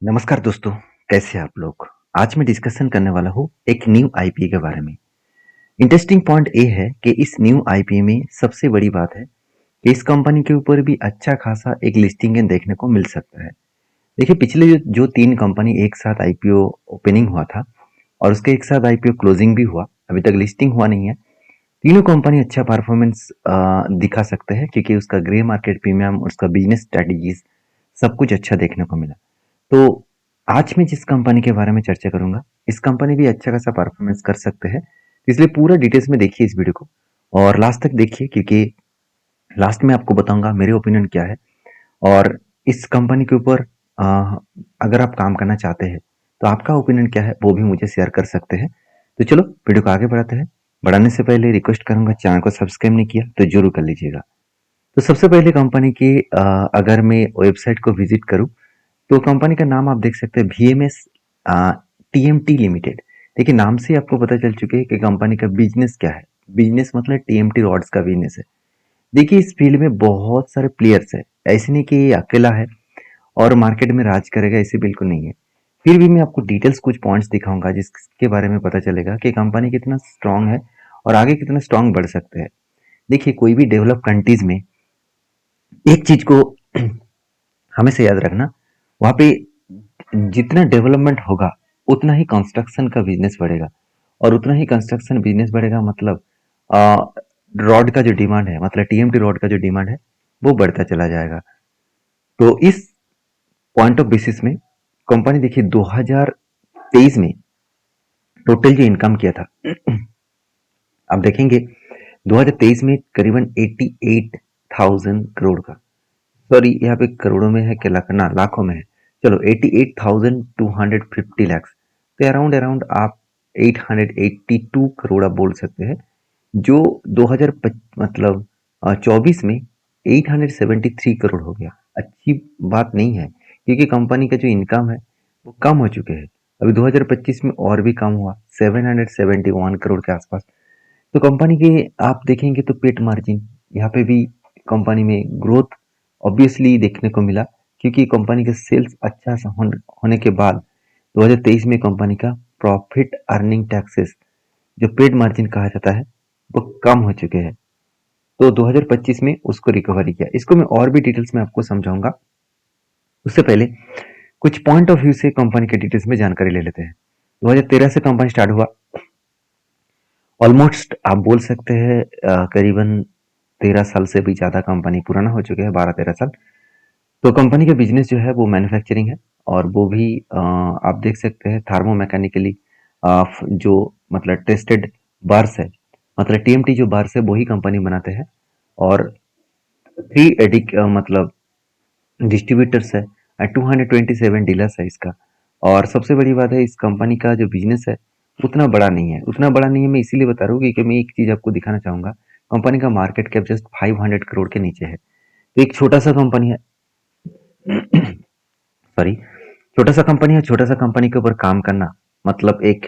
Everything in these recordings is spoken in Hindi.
नमस्कार दोस्तों, कैसे हैं आप लोग? आज मैं डिस्कशन करने वाला हूँ एक न्यू आईपीओ के बारे में। इंटरेस्टिंग पॉइंट ये है कि इस न्यू आईपीओ में सबसे बड़ी बात है कि इस कंपनी के ऊपर भी अच्छा खासा एक लिस्टिंग देखने को मिल सकता है। देखिए पिछले जो 3 कंपनी एक साथ आईपीओ ओपनिंग हुआ था और उसके एक साथ आईपीओ क्लोजिंग भी हुआ, अभी तक लिस्टिंग हुआ नहीं है। तीनों कंपनी अच्छा परफॉर्मेंस दिखा सकते हैं क्योंकि उसका ग्रे मार्केट प्रीमियम, उसका बिजनेस स्ट्रेटजीज सब कुछ अच्छा देखने को मिला। तो आज मैं जिस कंपनी के बारे में चर्चा करूंगा, इस कंपनी भी अच्छा खासा परफॉर्मेंस कर सकते हैं। इसलिए पूरा डिटेल्स में देखिए इस वीडियो को और लास्ट तक देखिए क्योंकि लास्ट में आपको बताऊंगा मेरे ओपिनियन क्या है और इस कंपनी के ऊपर अ, अगर आप काम करना चाहते हैं तो आपका ओपिनियन क्या है वो भी मुझे शेयर कर सकते हैं। तो चलो वीडियो को आगे बढ़ाते हैं। बढ़ाने से पहले रिक्वेस्ट करूंगा, चैनल को सब्सक्राइब नहीं किया तो जरूर कर लीजिएगा। तो सबसे पहले कंपनी की अगर मैं वेबसाइट को विजिट करूं तो कंपनी का नाम आप देख सकते हैं VMS TMT लिमिटेड। देखिए नाम से आपको पता चल चुके हैं कि कंपनी का बिजनेस क्या है। बिजनेस मतलब TMT रॉड्स का बिजनेस है। देखिए इस फील्ड में बहुत सारे प्लेयर्स है, ऐसे नहीं कि ये अकेला है और मार्केट में राज करेगा, ऐसे बिल्कुल नहीं है। फिर भी मैं आपको डिटेल्स कुछ पॉइंट्स दिखाऊंगा जिसके बारे में पता चलेगा कि कंपनी कितना स्ट्रांग है और आगे कितना स्ट्रांग बढ़ सकते हैं। देखिए कोई भी डेवलप कंट्रीज में एक चीज को हमेशा याद रखना, वहां पे जितना डेवलपमेंट होगा उतना ही कंस्ट्रक्शन का बिजनेस बढ़ेगा और उतना ही कंस्ट्रक्शन बिजनेस बढ़ेगा मतलब रॉड का जो डिमांड है, मतलब TMT रॉड का जो डिमांड है वो बढ़ता चला जाएगा। तो इस पॉइंट ऑफ बेसिस में कंपनी देखिए 2023 में टोटल जो इनकम किया था आप देखेंगे 2023 में करीबन 88,000 करोड़ का, सॉरी यहाँ पे करोड़ों में है कि लाख ना लाखों में है, चलो 88,250 लैक्स, तो अराउंड अराउंड आप 882 करोड़ आप बोल सकते हैं। जो 2000 मतलब 24 में 873 करोड़ हो गया। अच्छी बात नहीं है क्योंकि कंपनी का जो इनकम है वो कम हो चुके हैं। अभी 2025 में और भी कम हुआ 771 करोड़ के आसपास। तो कंपनी के आप देखेंगे तो पेट मार्जिन यहाँ पे भी कंपनी में ग्रोथ ऑब्वियसली देखने को मिला क्योंकि कंपनी का सेल्स अच्छा सा होने के बाद 2023 में कंपनी का प्रॉफिट अर्निंग टैक्सेस जो पेड मार्जिन कहा जाता है वो कम हो चुके हैं। तो 2025 में उसको रिकवरी किया। इसको मैं और भी डिटेल्स में आपको समझाऊंगा। उससे पहले कुछ पॉइंट ऑफ व्यू से कंपनी के डिटेल्स में जानकारी ले लेते हैं। 2013 से कंपनी स्टार्ट हुआ, ऑलमोस्ट आप बोल सकते हैं करीबन 13 साल से भी ज़्यादा कंपनी पुराना हो चुके हैं, 12-13 साल। तो कंपनी का बिजनेस जो है वो मैन्युफैक्चरिंग है और वो भी आप देख सकते हैं थार्मो मैकेनिकली जो मतलब टेस्टेड बार्स है, मतलब TMT जो बार्स है वही कंपनी बनाते हैं और थ्री एडिक मतलब डिस्ट्रीब्यूटर्स है, 227 डीलर्स है इसका। और सबसे बड़ी बात है इस कंपनी का जो बिजनेस है उतना बड़ा नहीं है, उतना बड़ा नहीं है मैं इसीलिए बता रहा हूँ क्योंकि मैं एक चीज आपको दिखाना चाहूंगा। कंपनी का मार्केट कैप जस्ट 500 करोड़ के नीचे है। तो एक छोटा सा कंपनी है, सॉरी, छोटा सा कंपनी है, छोटा सा कंपनी के ऊपर काम करना मतलब एक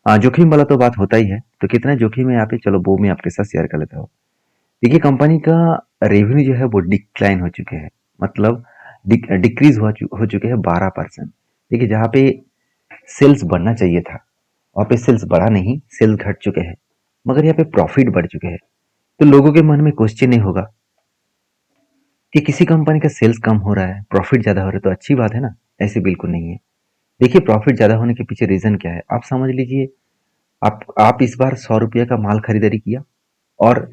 जोखिम वाला तो बात होता ही है। तो कितना जोखिम है यहाँ पे, चलो वो मैं आपके साथ शेयर कर लेता हूँ। देखिए कंपनी का रेवेन्यू जो है वो डिक्लाइन हो चुके हैं, मतलब डिक्रीज हो चुके हैं 12%। देखिए जहाँ पे सेल्स बढ़ना चाहिए था वहाँ पे सेल्स बढ़ा नहीं, सेल्स घट चुके हैं, मगर यहाँ पे प्रॉफिट बढ़ चुके हैं। तो लोगों के मन में क्वेश्चन नहीं होगा कि किसी कंपनी का सेल्स कम हो रहा है प्रॉफिट ज्यादा हो रहा है तो अच्छी बात है ना, ऐसे बिल्कुल नहीं है। देखिए प्रॉफिट ज्यादा होने के पीछे रीजन क्या है आप समझ लीजिए। आप इस बार 100 रुपये का माल खरीदारी किया और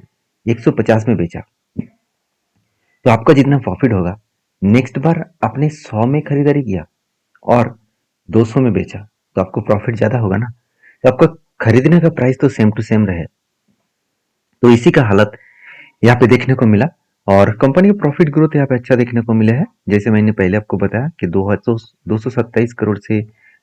150 में बेचा, तो आपका जितना प्रॉफिट होगा, नेक्स्ट बार आपने 100 में खरीदारी किया और 200 में बेचा तो आपको प्रॉफिट ज्यादा होगा ना। तो आपका खरीदने का प्राइस तो सेम टू सेम रहे। तो इसी का हालत यहाँ पे देखने को मिला और कंपनी का प्रॉफिट ग्रोथ यहाँ पे अच्छा देखने को मिला है। जैसे मैंने पहले आपको बताया कि 227 करोड़ से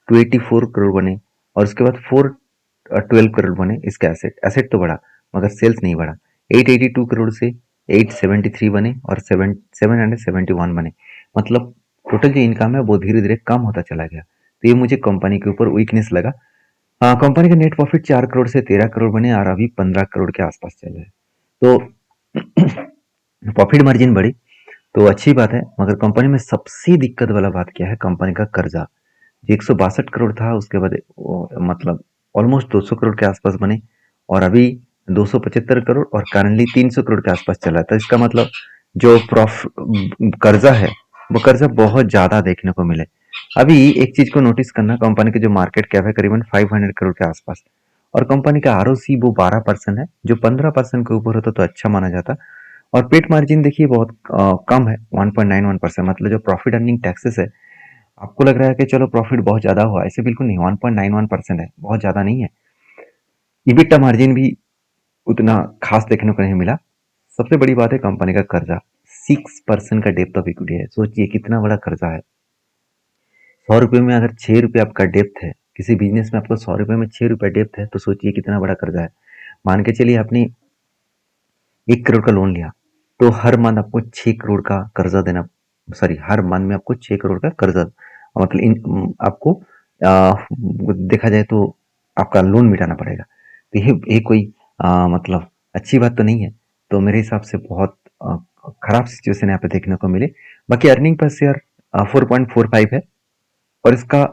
284 करोड़ बने और उसके बाद 412 करोड़ बने इसका एसेट। एसेट तो बढ़ा मगर सेल्स नहीं बढ़ा। 882 करोड़ से 873 बने और 771 बने, मतलब टोटल जो इनकम है वो धीरे धीरे कम होता चला गया। तो ये मुझे कंपनी के ऊपर वीकनेस लगा। कंपनी का नेट प्रॉफिट 4 करोड़ से 13 करोड़ बने और अभी 15 करोड़ के आसपास चल रहे हैं। तो प्रॉफिट मार्जिन बढ़ी तो अच्छी बात है, मगर कंपनी में सबसे दिक्कत वाला बात क्या है, कंपनी का कर्जा। 162 करोड़ था, उसके बाद मतलब ऑलमोस्ट 200 करोड़ के आसपास बने, और अभी 275 करोड़ और करंटली 300 करोड़ के आसपास चला था। इसका मतलब जो कर्जा है, वो कर्जा बहुत ज्यादा देखने को मिले। अभी एक चीज को नोटिस करना, कंपनी के जो मार्केट कैप है करीबन 500 करोड़ के आसपास, और कंपनी का आरओसी वो 12% है, जो 15% के ऊपर होता तो अच्छा माना जाता। और पेट मार्जिन देखिए बहुत कम है, 1.91%। मतलब जो प्रॉफिट अर्निंग टैक्सेस है, आपको लग रहा है कि चलो प्रॉफिट बहुत ज्यादा हुआ, ऐसे बिल्कुल नहीं, 1.91% है, बहुत ज्यादा नहीं है। इबिटा मार्जिन भी उतना खास देखने को नहीं मिला। सबसे बड़ी बात है कंपनी का कर्जा, 6% का डेप्थ ऑफ इक्विटी है। सोचिए कितना बड़ा कर्जा है। 100 रुपये में अगर 6 रुपये आपका डेप्थ है, किसी बिजनेस में आपको 100 रुपये में 6 रुपये डेप्थ है, तो सोचिए कितना बड़ा कर्जा है। मान के चलिए आपने 1 करोड़ का लोन लिया, तो हर मंथ आपको 6 करोड़ का कर्जा देना, सॉरी, हर मंथ में आपको 6 करोड़ का कर्जा, मतलब आपको देखा जाए तो आपका लोन मिटाना पड़ेगा। तो ये कोई मतलब अच्छी बात तो नहीं है। तो मेरे हिसाब से बहुत खराब सिचुएशन यहाँ पे देखने को मिले। बाकी अर्निंग पर शेयर 4.45 है, और इसका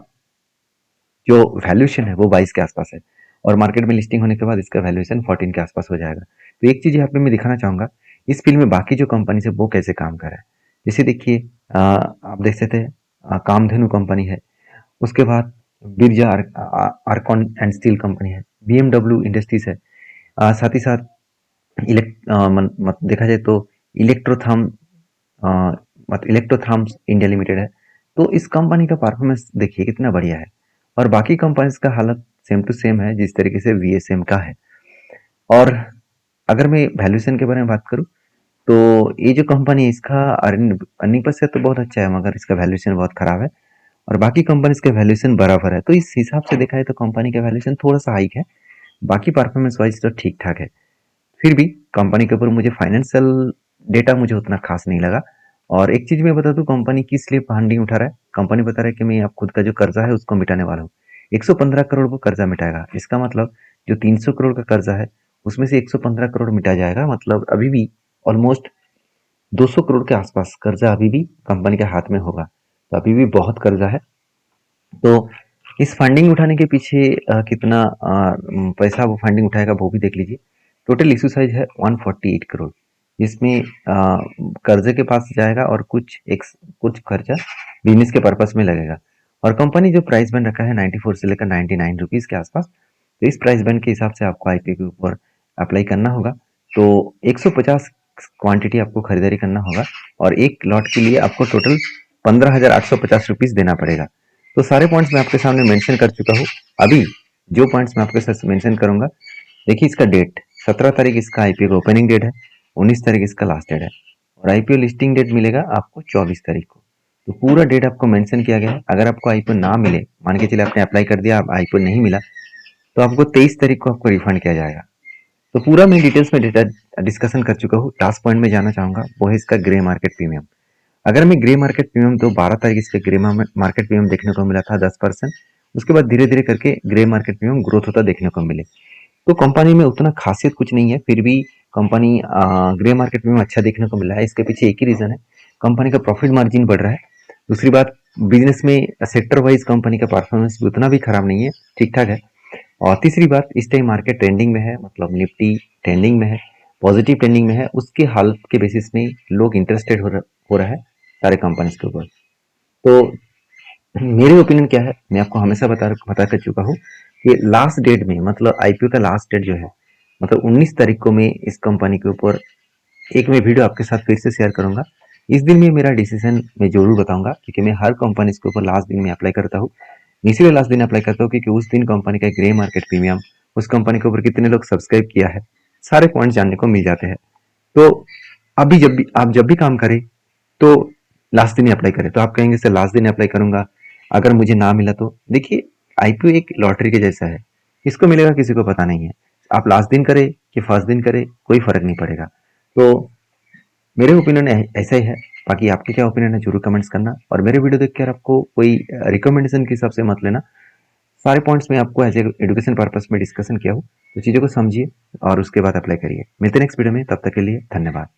जो वैल्यूएशन है वो 22 के आसपास है, और मार्केट में लिस्टिंग होने के बाद इसका वैल्यूएशन 14 के आसपास हो जाएगा। तो एक चीज यहाँ पे मैं दिखाना चाहूंगा, इस फील्ड में बाकी जो कंपनी है वो कैसे काम कर रहा है। जैसे देखिए, आप देख सकते हैं, कामधेनु कंपनी है, उसके बाद Biraja Arcon and steel company है, बीएमडब्ल्यू इंडस्ट्रीज है, साथ ही साथ देखा जाए तो इलेक्ट्रोथर्म, मतलब इलेक्ट्रोथर्म्स इंडिया लिमिटेड है। तो इस कंपनी का परफॉर्मेंस देखिए कितना बढ़िया है, और बाकी कंपनीज का हालत सेम टू सेम है जिस तरीके से वीएसएम का है। और अगर मैं वैल्यूएशन के बारे में बात करूं, तो ये जो कंपनी है इसका अर्निंग पर से तो बहुत अच्छा है, मगर इसका वैल्यूएशन बहुत खराब है, और बाकी कंपनीज का वैल्यूएशन बराबर है। तो इस हिसाब से देखा है तो कंपनी का वैल्यूएशन थोड़ा सा हाइक है, बाकी परफॉर्मेंस वाइज तो ठीक ठाक है। फिर भी कंपनी के ऊपर मुझे फाइनेंशियल डेटा मुझे उतना खास नहीं लगा। और एक चीज मैं बता दूं, कंपनी किस लिए फंडिंग उठा रहा है। कंपनी बता रहा है कि मैं अब खुद का जो कर्जा है उसको मिटाने वाला हूँ। 115 करोड़ वो कर्जा मिटाएगा। इसका मतलब जो 300 करोड़ का कर्जा है, उसमें से 115 करोड़ मिटा जाएगा। मतलब अभी भी ऑलमोस्ट 200 करोड़ के आसपास कर्जा अभी भी कंपनी के हाथ में होगा। तो अभी भी बहुत कर्जा है। तो इस फंडिंग उठाने के पीछे कितना पैसा वो फंडिंग उठाएगा वो भी देख लीजिए। टोटल इशू साइज है 148 करोड़, जिसमें कर्जे के पास जाएगा, और कुछ खर्चा बिजनेस के पर्पस में लगेगा। और कंपनी जो प्राइस बैंड रखा है 94 से लेकर 99 रुपीज के आसपास, तो इस प्राइस बैंड के हिसाब से आपको आईपीओ के ऊपर अप्लाई करना होगा। तो 150 क्वांटिटी आपको खरीदारी करना होगा, और एक लॉट के लिए आपको टोटल 15,850 रुपीज देना पड़ेगा। तो सारे पॉइंट्स मैं आपके सामने मेंशन कर चुका हूँ। अभी जो पॉइंट्स मैं आपके साथ मेंशन करूंगा, देखिए इसका डेट 17 तारीख इसका आईपीओ का ओपनिंग डेट है, 19 तारीख इसका लास्ट डेट है, और आईपीओ लिस्टिंग डेट मिलेगा आपको 24 तारीख को। तो पूरा डेट आपको मेंशन किया गया है। अगर आपको आईपीओ ना मिले, मान के चलिए आपने अप्लाई कर दिया, आप आईपीओ नहीं मिला, तो आपको 23 तारीख को आपको रिफंड किया जाएगा। तो पूरा मैं डिटेल्स में डेटा डिस्कशन कर चुका हूँ। लास्ट पॉइंट में जाना चाहूंगा, वो है इसका ग्रे मार्केट प्रीमियम। अगर मैं ग्रे मार्केट प्रीमियम, तो 12 तारीख इसका ग्रे मार्केट प्रीमियम देखने को मिला था 10%। उसके बाद धीरे धीरे करके ग्रे मार्केट प्रीमियम ग्रोथ होता देखने को मिले। तो कंपनी में उतना खासियत कुछ नहीं है, फिर भी कंपनी ग्रे मार्केट में अच्छा देखने को मिला है। इसके पीछे एक ही रीजन है, कंपनी का प्रॉफिट मार्जिन बढ़ रहा है। दूसरी बात, बिजनेस में सेक्टर वाइज कंपनी का परफॉर्मेंस भी उतना भी खराब नहीं है, ठीक ठाक है। और तीसरी बात, इस टाइम मार्केट ट्रेंडिंग में है, मतलब निफ्टी ट्रेंडिंग में है, पॉजिटिव ट्रेंडिंग में है। उसके हालत के बेसिस में लोग इंटरेस्टेड हो रहा है सारे कंपनीज के ऊपर। तो मेरे ओपिनियन क्या है, मैं आपको हमेशा बता कर चुका हूँ कि लास्ट डेट में, मतलब आईपीओ का लास्ट डेट जो है, मतलब 19 तारीख को मैं इस कंपनी के ऊपर एक मैं वीडियो आपके साथ फिर से शेयर करूंगा। इस दिन में मेरा डिसीजन मैं जरूर बताऊंगा, क्योंकि मैं हर कंपनी के ऊपर लास्ट दिन में अप्लाई करता हूँ। इसीलिए लास्ट दिन अप्लाई करता हूँ क्योंकि उस दिन कंपनी का ग्रे मार्केट प्रीमियम, उस कंपनी के ऊपर कितने लोग सब्सक्राइब किया है, सारे पॉइंट जानने को मिल जाते हैं। तो अभी जब भी काम करें, तो लास्ट दिन ही अप्लाई करें। तो आप कहेंगे सर लास्ट दिन अप्लाई करूंगा, अगर मुझे ना मिला तो? देखिए, आईपीओ एक लॉटरी के जैसा है, किसको मिलेगा किसी को पता नहीं है। आप लास्ट दिन करें कि फर्स्ट दिन करें, कोई फर्क नहीं पड़ेगा। तो मेरे ओपिनियन ऐसा ही है। बाकी आपके क्या ओपिनियन है जरूर कमेंट्स करना, और मेरे वीडियो देखकर आपको कोई रिकमेंडेशन के हिसाब से मत लेना। सारे पॉइंट्स में आपको एज एजुकेशन पर्पस में डिस्कशन किया हूँ, तो चीज़ों को समझिए और उसके बाद अप्लाई करिए। मिलते हैं नेक्स्ट वीडियो में, तब तक के लिए धन्यवाद।